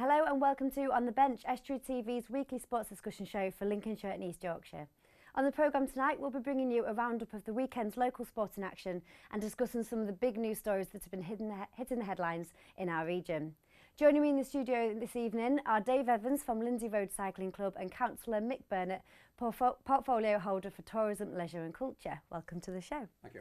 Hello and welcome to On the Bench, Estuary TV's weekly sports discussion show for Lincolnshire and East Yorkshire. On the programme tonight, we'll be bringing you a roundup of the weekend's local sporting action and discussing some of the big news stories that have been hitting the headlines in our region. Joining me in the studio this evening are Dave Evans from Lindsey Roads Cycling Club and Councillor Mick Burnett, portfolio holder for Tourism, Leisure and Culture. Welcome to the show. Thank you.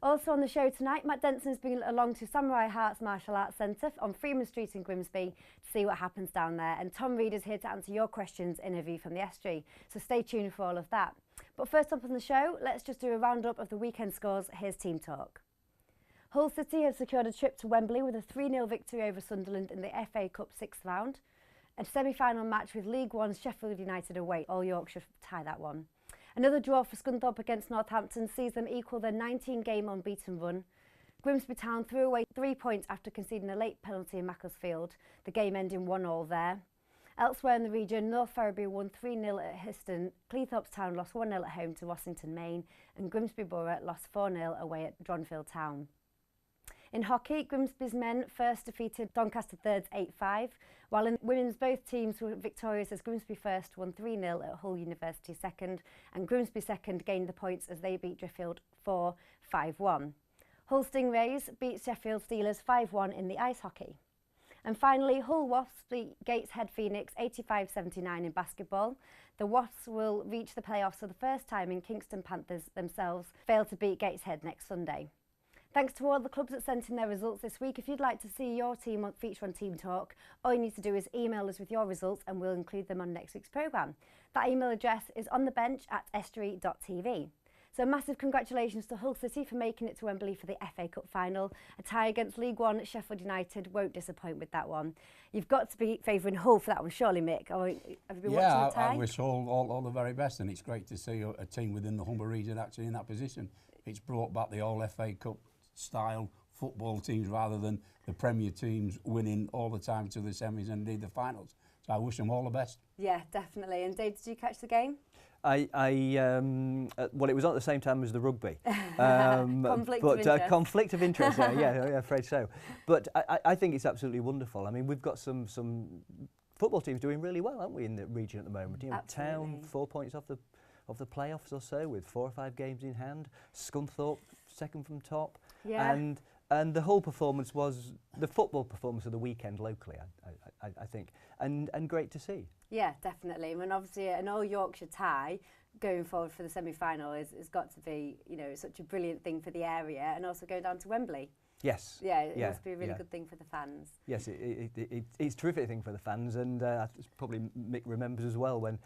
Also on the show tonight, Matt Denson is bringing along to Samurai Hearts Martial Arts Centre on Freeman Street in Grimsby to see what happens down there. And Tom Reid is here to answer your questions in a view from the Estuary. So stay tuned for all of that. But first up on the show, let's just do a roundup of the weekend scores. Here's Team Talk. Hull City have secured a trip to Wembley with a 3-0 victory over Sunderland in the FA Cup 6th round. A semi-final match with League One's Sheffield United away. All Yorkshire tie that one. Another draw for Scunthorpe against Northampton sees them equal their 19-game unbeaten run. Grimsby Town threw away 3 points after conceding a late penalty in Macclesfield, the game ending 1-1 there. Elsewhere in the region, North Ferriby won 3-0 at Histon, Cleethorpes Town lost 1-0 at home to Rossington Main, and Grimsby Borough lost 4-0 away at Dronfield Town. In hockey, Grimsby's men first defeated Doncaster Thirds 8-5, while in women's both teams were victorious as Grimsby First won 3-0 at Hull University Second, and Grimsby Second gained the points as they beat Driffield 4-5-1. Hull Stingrays beat Sheffield Steelers 5-1 in the ice hockey. And finally, Hull Wasps beat Gateshead Phoenix 85-79 in basketball. The Wasps will reach the playoffs for the first time in Kingston Panthers themselves fail to beat Gateshead next Sunday. Thanks to all the clubs that sent in their results this week. If you'd like to see your team feature on Team Talk, all you need to do is email us with your results and we'll include them on next week's programme. That email address is onthebench@estuary.tv. So massive congratulations to Hull City for making it to Wembley for the FA Cup final. A tie against League One Sheffield United won't disappoint with that one. You've got to be favouring Hull for that one, surely, Mick. Have you been watching the tie? I wish Hull all the very best, and it's great to see a team within the Humber region actually in that position. It's brought back the old FA Cup style football teams rather than the Premier teams winning all the time to the semis and indeed the finals. So I wish them all the best. Yeah, definitely. And Dave, did you catch the game? Well, it was at the same time as the rugby. Conflict of interest. Conflict of interest, yeah, afraid so. But I think it's absolutely wonderful. I mean, we've got some football teams doing really well, haven't we, in the region at the moment? You know, Town, 4 points off the playoffs or so, with 4 or 5 games in hand. Scunthorpe, second from top. Yeah. And the whole performance was the football performance of the weekend locally, I think, and great to see. Yeah, definitely. I mean, obviously, an all Yorkshire tie going forward for the semi-final is got to be, you know, such a brilliant thing for the area, and also going down to Wembley. Yes. Yeah, it must be a really good thing for the fans. Yes, it's a terrific thing for the fans, and probably Mick remembers as well when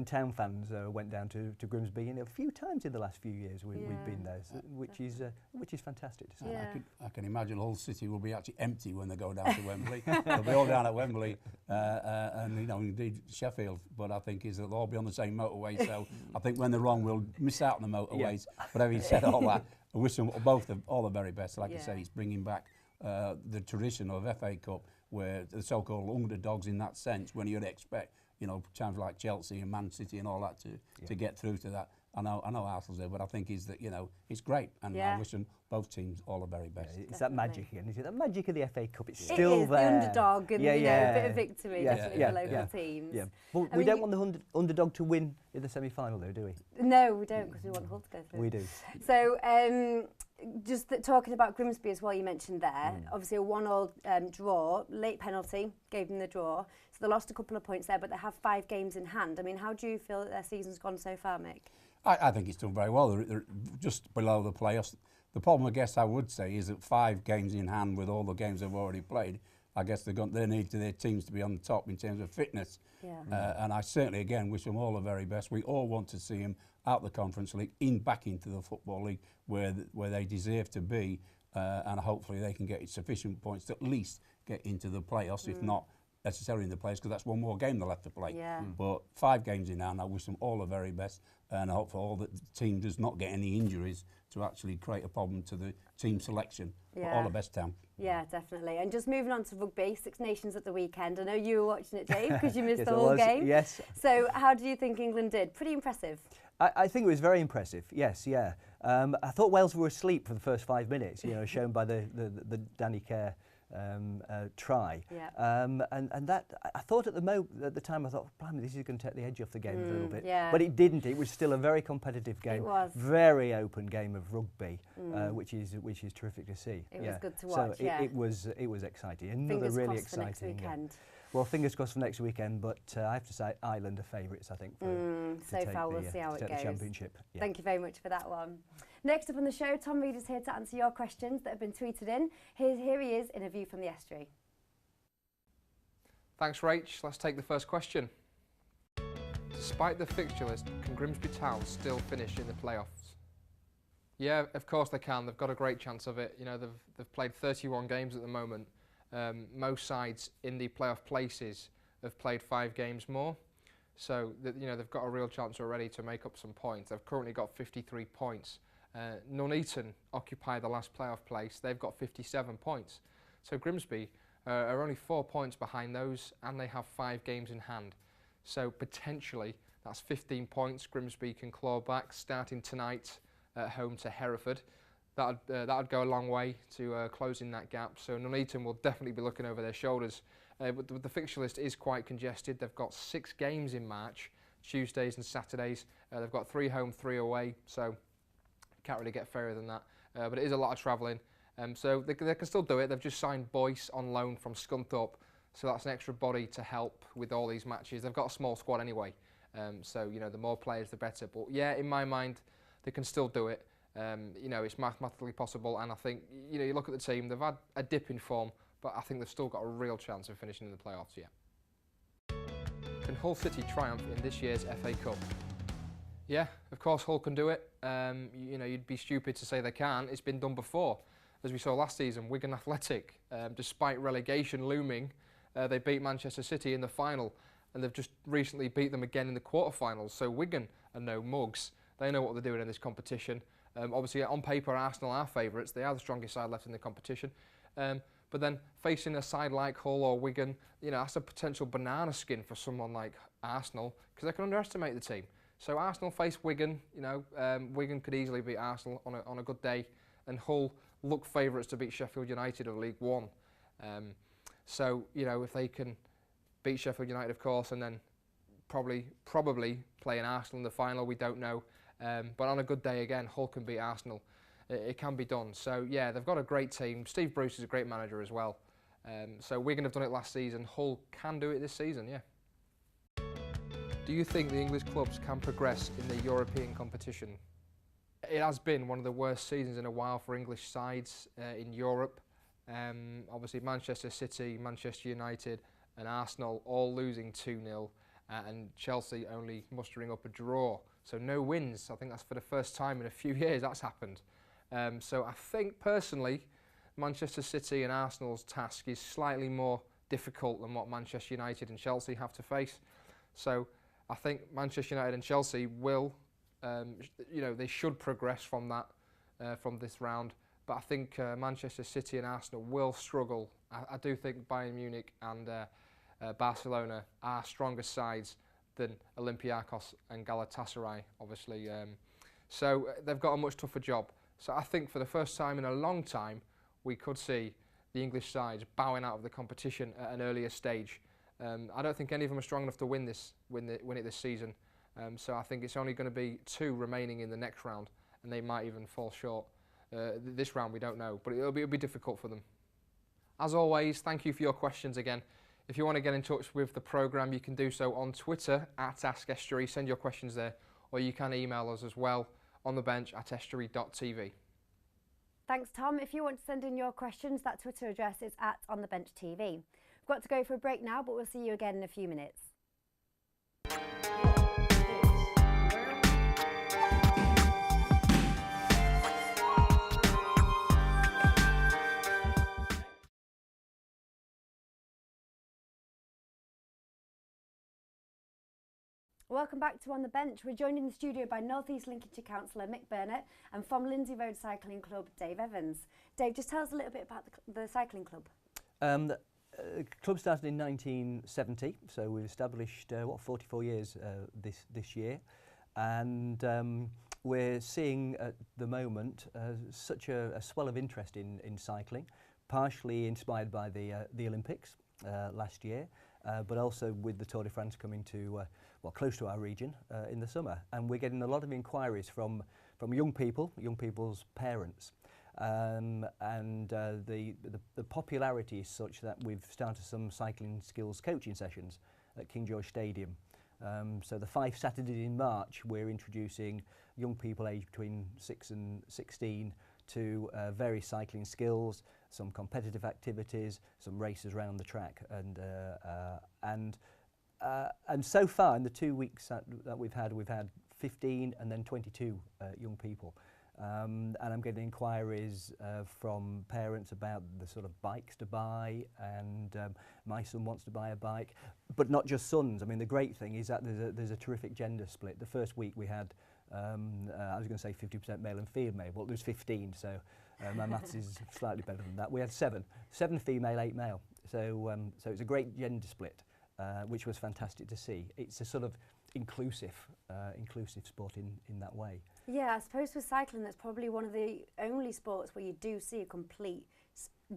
Town fans went down to Grimsby, a few times in the last few years we've been there, so, which is fantastic to see. Yeah. I can imagine Hull City will be actually empty when they go down to Wembley. They'll be all down at Wembley, and indeed Sheffield. But I think they'll all be on the same motorway. So I think when they're wrong, we'll miss out on the motorways. Yeah. But having said all that, I wish them both all the very best. Like I say, he's bringing back the tradition of FA Cup, where the so-called underdogs in that sense, when you'd expect, times like Chelsea and Man City and all that to get through to that. I know Arsenal's there, but I think it's great, and I wish them both teams all the very best. It's that magic again, isn't it? That magic of the FA Cup, it's it still is, there. The underdog and a bit of victory definitely for local teams. Yeah. Well, we don't want the underdog to win in the semi-final though, do we? No, we don't, because we want Hull to go through. We do. So, just talking about Grimsby as well, you mentioned there, obviously a 1-1 draw, late penalty, gave them the draw. So they lost a couple of points there, but they have 5 games in hand. I mean, how do you feel that their season's gone so far, Mick? I think it's done very well. They're just below the playoffs. The problem, I guess, I would say, is that 5 games in hand with all the games they've already played, I guess they need their teams to be on the top in terms of fitness. Yeah. And I certainly, again, wish them all the very best. We all want to see them out the Conference League, back into the Football League, where they deserve to be, and hopefully they can get sufficient points to at least get into the playoffs, if not necessarily in the playoffs, because that's one more game they'll have to play. Yeah. But 5 games in hand, I wish them all the very best, and I hope for all that the team does not get any injuries to actually create a problem to the team selection. Yeah. But all the best, Town. Yeah, definitely. And just moving on to rugby, 6 Nations at the weekend. I know you were watching it, Dave, because you missed the whole game. Yes. So how do you think England did? Pretty impressive. I think it was very impressive, yes, yeah. I thought Wales were asleep for the first 5 minutes, shown by the Danny Care try. Yeah. And that, I thought at the time, I thought, blimey, this is going to take the edge off the game a little bit. Yeah. But it didn't. It was still a very competitive game. It was. Very open game of rugby, which is terrific to see. It was good to watch. So it was exciting. Another Fingers really crossed for next exciting weekend. Well, fingers crossed for next weekend, but I have to say Ireland are favourites, I think, so far we'll see how it goes. The championship. Yeah. Thank you very much for that one. Next up on the show, Tom Reid is here to answer your questions that have been tweeted in. Here he is in a view from the Estuary. Thanks, Rach. Let's take the first question. Despite the fixture list, can Grimsby Town still finish in the playoffs? Yeah, of course they can. They've got a great chance of it. You know, they've played 31 games at the moment. Most sides in the playoff places have played 5 games more. So, you know, they've got a real chance already to make up some points. They've currently got 53 points. Nuneaton occupy the last playoff place. They've got 57 points. So Grimsby are only 4 points behind those, and they have 5 games in hand. So potentially, that's 15 points Grimsby can claw back starting tonight at home to Hereford. That'd go a long way to closing that gap. So Nuneaton will definitely be looking over their shoulders. But the fixture list is quite congested. They've got 6 games in March, Tuesdays and Saturdays. They've got 3 home, 3 away. So can't really get fairer than that. But it is a lot of travelling. So they can still do it. They've just signed Boyce on loan from Scunthorpe. So that's an extra body to help with all these matches. They've got a small squad anyway. So, you know, the more players, the better. But yeah, in my mind, they can still do it. You know, it's mathematically possible. And I think, you know, you look at the team, they've had a dip in form, but I think they've still got a real chance of finishing in the playoffs, yeah. Can Hull City triumph in this year's FA Cup? Yeah, of course Hull can do it. You know, you'd be stupid to say they can't. It's been done before. As we saw last season, Wigan Athletic, despite relegation looming, they beat Manchester City in the final, and they've just recently beat them again in the quarterfinals. So Wigan are no mugs. They know what they're doing in this competition. Obviously, on paper, Arsenal are favourites. They are the strongest side left in the competition. But then facing a side like Hull or Wigan, you know, that's a potential banana skin for someone like Arsenal, because they can underestimate the team. So Arsenal face Wigan. You know, Wigan could easily beat Arsenal on a good day, and Hull look favourites to beat Sheffield United of League One. So, you know, if they can beat Sheffield United, of course, and then probably play an Arsenal in the final, we don't know. But on a good day, again, Hull can beat Arsenal. It can be done. So, yeah, they've got a great team. Steve Bruce is a great manager as well. So Wigan have done it last season. Hull can do it this season, yeah. Do you think the English clubs can progress in the European competition? It has been one of the worst seasons in a while for English sides in Europe. Obviously Manchester City, Manchester United and Arsenal all losing 2-0 and Chelsea only mustering up a draw. So no wins. I think that's for the first time in a few years that's happened. So I think personally Manchester City and Arsenal's task is slightly more difficult than what Manchester United and Chelsea have to face. So I think Manchester United and Chelsea will, you know, they should progress from that, from this round. But I think Manchester City and Arsenal will struggle. I do think Bayern Munich and Barcelona are stronger sides than Olympiacos and Galatasaray, obviously. So they've got a much tougher job. So I think for the first time in a long time, we could see the English sides bowing out of the competition at an earlier stage. I don't think any of them are strong enough to win it this season. So I think it's only going to be 2 remaining in the next round, and they might even fall short. This round we don't know, but it'll be difficult for them. As always, thank you for your questions again. If you want to get in touch with the programme, you can do so on Twitter @AskEstuary. Send your questions there, or you can email us as well on the bench @estuary.tv. Thanks, Tom. If you want to send in your questions, that Twitter address is @OnTheBenchTV. We've got to go for a break now, but we'll see you again in a few minutes. Welcome back to On the Bench. We're joined in the studio by North East Lincolnshire Councillor Mick Burnett and from Lindsey Roads Cycling Club, Dave Evans. Dave, just tell us a little bit about the cycling club. The club started in 1970, so we've established 44 years this year, and we're seeing at the moment such a swell of interest in cycling, partially inspired by the Olympics last year, but also with the Tour de France coming to close to our region in the summer, and we're getting a lot of inquiries from young people's parents, and the popularity is such that we've started some cycling skills coaching sessions at King George Stadium. So the 5 Saturdays in March, we're introducing young people aged between 6 and 16 to various cycling skills, some competitive activities, some races around the track, and so far in the 2 weeks that we've had 15 and then 22 young people. And I'm getting inquiries from parents about the sort of bikes to buy, and my son wants to buy a bike, but not just sons. I mean, the great thing is that there's a terrific gender split. The first week we had, I was going to say 50% male and female, but there's 15, so my maths is slightly better than that. We had 7 female, 8 male, so it's a great gender split, which was fantastic to see. It's a sort of inclusive sport in that way. Yeah, I suppose with cycling, that's probably one of the only sports where you do see a complete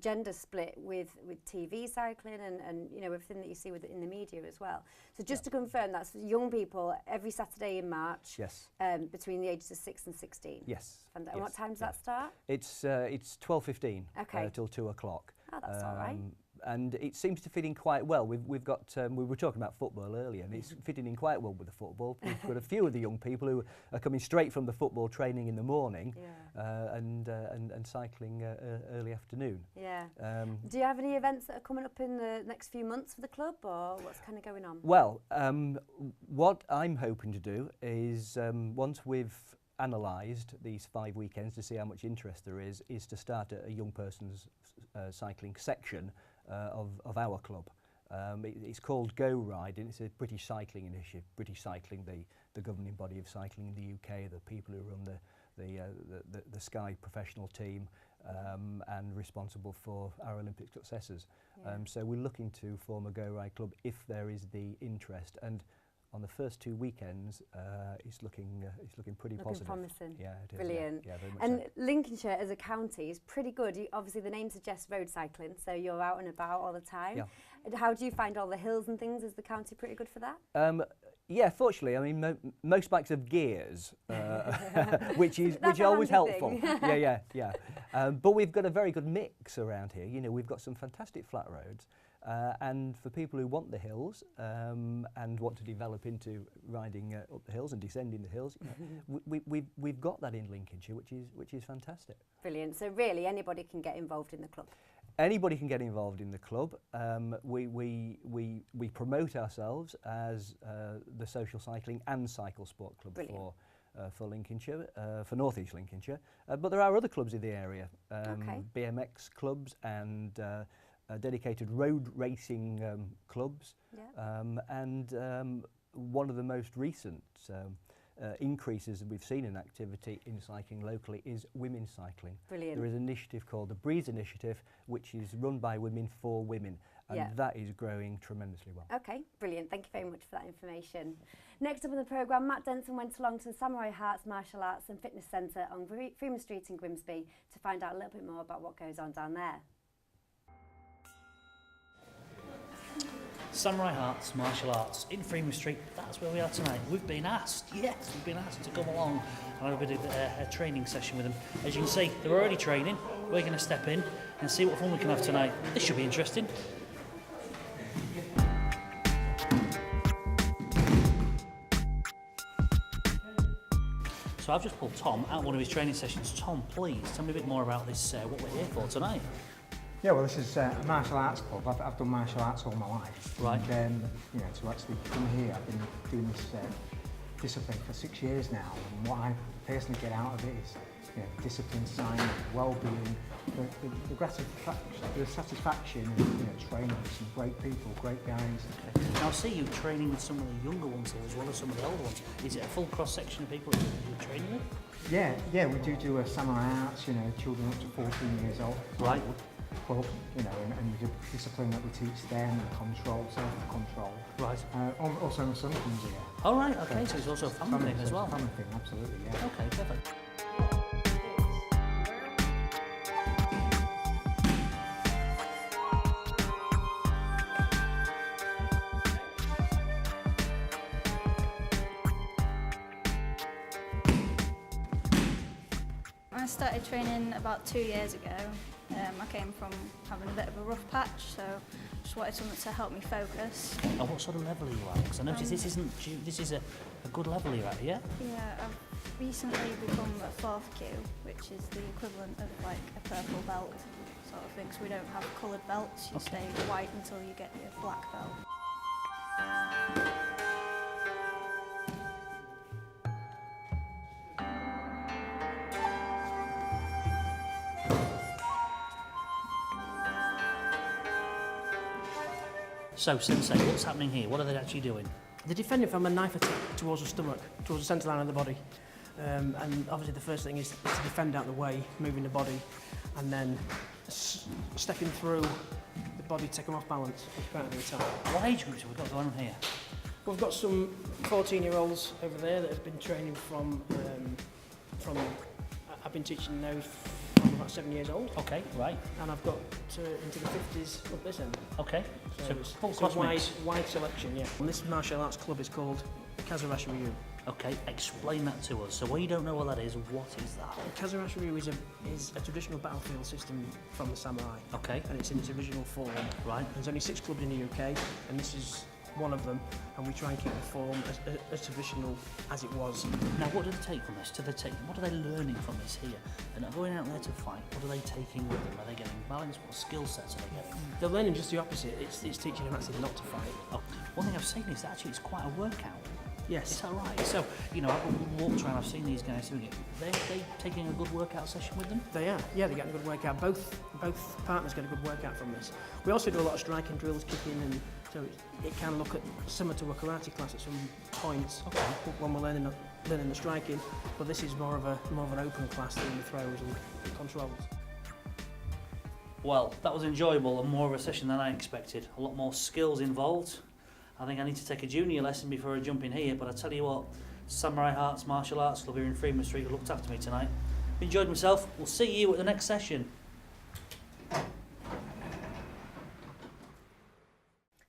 gender split with TV cycling and you know, everything that you see in the media as well. So just to confirm, that's young people every Saturday in March. Yes. Between the ages of 6 and 16. Yes. And what time does that start? It's 12:15 till 2 o'clock. Oh, that's all right. And it seems to fit in quite well. We've got, we were talking about football earlier, and it's fitting in quite well with the football. We've got a few of the young people who are coming straight from the football training in the morning, and cycling early afternoon. Yeah. Do you have any events that are coming up in the next few months for the club, or what's kind of going on? Well, what I'm hoping to do is, once we've analysed these 5 weekends to see how much interest there is to start a young person's cycling section of our club. It's called Go Ride, and it's a British cycling initiative. British Cycling, the governing body of cycling in the UK, the people who run the Sky professional team, and responsible for our Olympic successes. Yeah. So we're looking to form a Go Ride club if there is the interest. And on the first 2 weekends, it's looking pretty positive. Promising. Yeah, it is. Brilliant. Yeah, very much and so. Lincolnshire as a county is pretty good. Obviously, the name suggests road cycling, so you're out and about all the time. Yeah. How do you find all the hills and things? Is the county pretty good for that? Yeah, fortunately, I mean, most bikes have gears, which is always helpful. Yeah. But we've got a very good mix around here. You know, we've got some fantastic flat roads. And for people who want the hills and want to develop into riding up the hills and descending the hills, you know, we've got that in Lincolnshire, which is fantastic. Brilliant. So really, anybody can get involved in the club. Anybody can get involved in the club. We promote ourselves as the Social Cycling and Cycle Sport Club for Lincolnshire, for North East Lincolnshire. But there are other clubs in the area, BMX clubs and dedicated road racing clubs, and one of the most recent increases that we've seen in activity in cycling locally is women's cycling. Brilliant. There is an initiative called the Breeze Initiative, which is run by women for women, and that is growing tremendously well. Okay, brilliant. Thank you very much for that information. Next up on the programme, Matt Denson went along to the Samurai Hearts Martial Arts and Fitness Centre on Freeman Street in Grimsby to find out a little bit more about what goes on down there. Samurai Hearts Martial Arts in Freeman Street, that's where we are tonight. We've been asked to come along and have a bit of a training session with them. As you can see, they're already training. We're going to step in and see what fun we can have tonight. This should be interesting. So I've just pulled Tom out of one of his training sessions. Tom, please tell me a bit more about this, what we're here for tonight. Yeah, well, this is a martial arts club. I've done martial arts all my life. Right. And, you know, to actually come here, I've been doing this discipline for 6 years now. And what I personally get out of it is, you know, discipline, science, well-being, the satisfaction of, you know, training with some great people, great guys. Okay. Now I see you training with some of the younger ones here as well as some of the older ones. Is it a full cross-section of people that you're training with? Yeah, we do a samurai arts, you know, children up to 14 years old. Right. Club, you know, and the discipline that we teach them, the control, self-control. Right. Also my son comes here. Oh right, okay, so it's also a family thing as well. Family thing, absolutely, yeah. Okay, perfect. I started training about 2 years ago. I came from having a bit of a rough patch, so just wanted something to help me focus. And what sort of level are you at? Because I noticed this is a good level you're at, yeah? Yeah, I've recently become a 4th Q, which is the equivalent of like a purple belt sort of thing. So we don't have coloured belts, you stay white until you get your black belt. So, Sensei, what's happening here? What are they actually doing? They're defending from a knife attack towards the stomach, towards the centre line of the body. And obviously the first thing is to defend out of the way, moving the body, and then stepping through the body, take them off balance, and come out of the attack. What age groups have we got going on here? We've got some 14-year-olds over there that have been training from I've been teaching now from about 7 years old. Okay, right. And I've got into the 50s up this end. Okay, so it's full a cross mix. wide selection, yeah. And this martial arts club is called Cllr. Okay, explain that to us. So, when you don't know what that is, what is that? Cllr is a traditional battlefield system from the samurai. Okay. And it's in its original form. Right. There's only 6 clubs in the UK, and this is one of them, and we try and keep the form as traditional as it was. Now, what do they take from this? What are they learning from this here? They're not going out there to fight. What are they taking with them? Are they getting balance? What skill sets are they getting? They're learning just the opposite. It's teaching them actually not to fight. Oh, one thing I've seen is that actually it's quite a workout. Yes. Is that right? So, you know, I've walked around, I've seen these guys doing it. They taking a good workout session with them? They are. Yeah, they're getting a good workout. Both partners get a good workout from this. We also do a lot of striking drills, kicking, and so it can look similar to a karate class at some points when we're learning the striking. But this is more of an open class doing the throws and controls. Well, that was enjoyable and more of a session than I expected. A lot more skills involved. I think I need to take a junior lesson before I jump in here, but I tell you what, Samurai Hearts Martial Arts Club here in Freeman Street looked after me tonight. Enjoyed myself. We'll see you at the next session.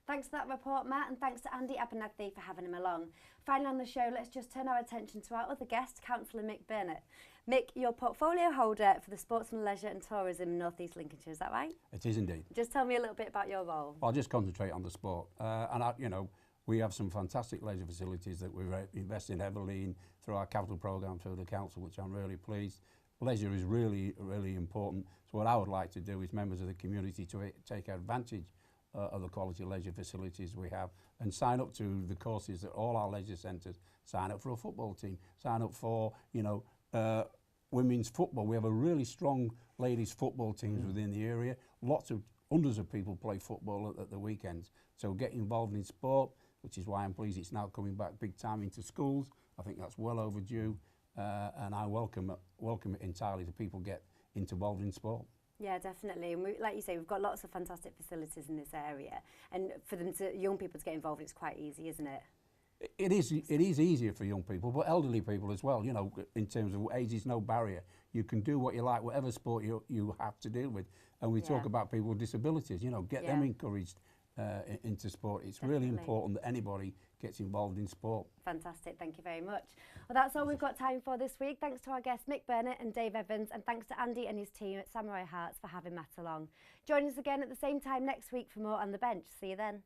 Thanks for that report, Matt, and thanks to Andy Abernethy for having him along. Finally on the show, let's just turn our attention to our other guest, Councillor Mick Burnett. Mick, you're portfolio holder for the Sports and Leisure and Tourism in North East Lincolnshire, is that right? It is indeed. Just tell me a little bit about your role. I'll just concentrate on the sport. We have some fantastic leisure facilities that we're investing heavily in through our capital programme through the council, which I'm really pleased. Leisure is really, really important. So what I would like to do is members of the community to take advantage of the quality leisure facilities we have and sign up to the courses that all our leisure centres, sign up for a football team, sign up for, women's football. We have a really strong ladies football teams within the area. Hundreds of people play football at the weekends. So get involved in sport, which is why I'm pleased it's now coming back big time into schools. I think that's well overdue, and I welcome it entirely to people get involved in sport. Yeah, definitely. And like you say, we've got lots of fantastic facilities in this area. And for young people to get involved, it's quite easy, isn't it? It is easier for young people, but elderly people as well, in terms of age is no barrier. You can do what you like, whatever sport you have to deal with. And we talk about people with disabilities, get them encouraged into sport. It's really important that anybody gets involved in sport. Fantastic, thank you very much. Well, that's all we've got time for this week. Thanks to our guests Mick Burnett and Dave Evans, and thanks to Andy and his team at Samurai Hearts for having Matt along. Join us again at the same time next week for more On The Bench. See you then.